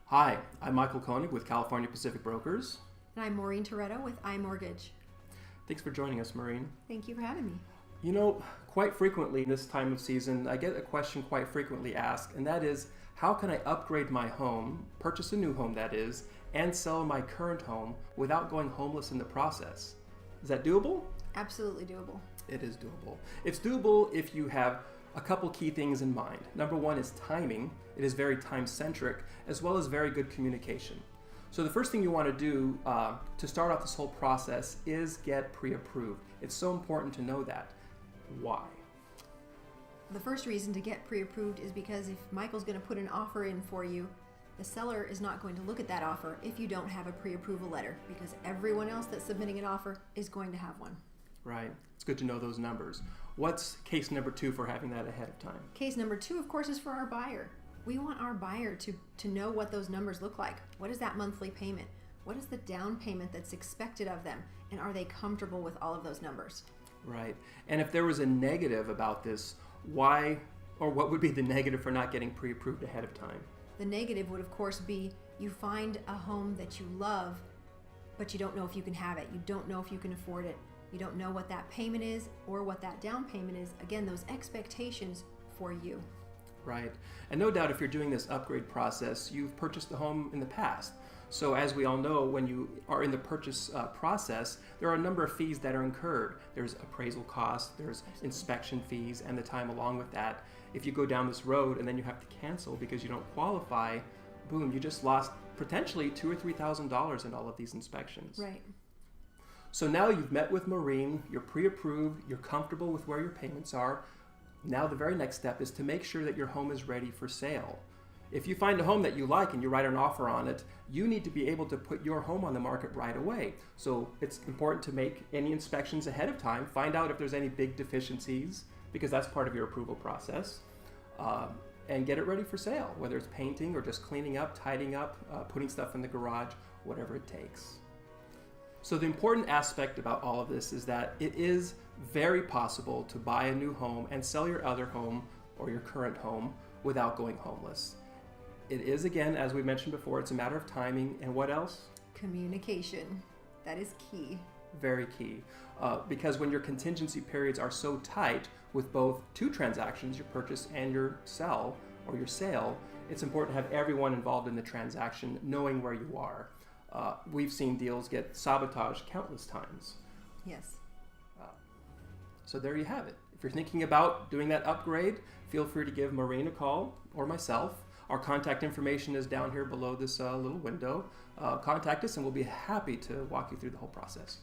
Hi, I'm Michael Koenig with California Pacific Brokers. And I'm Maureen Torretto with iMortgage. Thanks for joining us, Maureen. Thank you for having me. You know, quite frequently this time of season, I get a question quite frequently asked, and that is, how can I upgrade my home, purchase a new home that is, and sell my current home without going homeless in the process? Is that doable? Absolutely doable. It is doable. It's doable if you have a couple key things in mind. Number one is timing. It is very time-centric, as well as very good communication. So the first thing you want to do to start off this whole process is get pre-approved. It's so important to know that. Why? The first reason to get pre-approved is because if Michael's going to put an offer in for you, the seller is not going to look at that offer if you don't have a pre-approval letter, because everyone else that's submitting an offer is going to have one. Right. It's good to know those numbers. What's case number two for having that ahead of time? Case number two, of course, is for our buyer. We want our buyer to know what those numbers look like. What is that monthly payment? What is the down payment that's expected of them? And are they comfortable with all of those numbers? Right. And if there was a negative about this, why or what would be the negative for not getting pre-approved ahead of time? The negative would, of course, be you find a home that you love, but you don't know if you can have it. You don't know if you can afford it. You don't know what that payment is or what that down payment is. Again, those expectations for you. Right. And no doubt if you're doing this upgrade process, you've purchased the home in the past. So as we all know, when you are in the purchase process, there are a number of fees that are incurred. There's appraisal costs, there's inspection fees, and the time along with that. If you go down this road and then you have to cancel because you don't qualify, boom, you just lost potentially $2,000 or $3,000 in all of these inspections. Right. So now you've met with Maureen, you're pre-approved, you're comfortable with where your payments are. Now the very next step is to make sure that your home is ready for sale. If you find a home that you like and you write an offer on it, you need to be able to put your home on the market right away. So it's important to make any inspections ahead of time, find out if there's any big deficiencies, because that's part of your approval process, and get it ready for sale, whether it's painting or just cleaning up, tidying up, putting stuff in the garage, whatever it takes. So the important aspect about all of this is that it is very possible to buy a new home and sell your other home or your current home without going homeless. It is, again, as we mentioned before, it's a matter of timing. And what else? Communication. That is key. Very key. Because when your contingency periods are so tight with both two transactions, your purchase and your sell or your sale, it's important to have everyone involved in the transaction knowing where you are. We've seen deals get sabotaged countless times. Yes. So there you have it. If you're thinking about doing that upgrade, feel free to give Maureen a call or myself. Our contact information is down here below this little window. Contact us and we'll be happy to walk you through the whole process.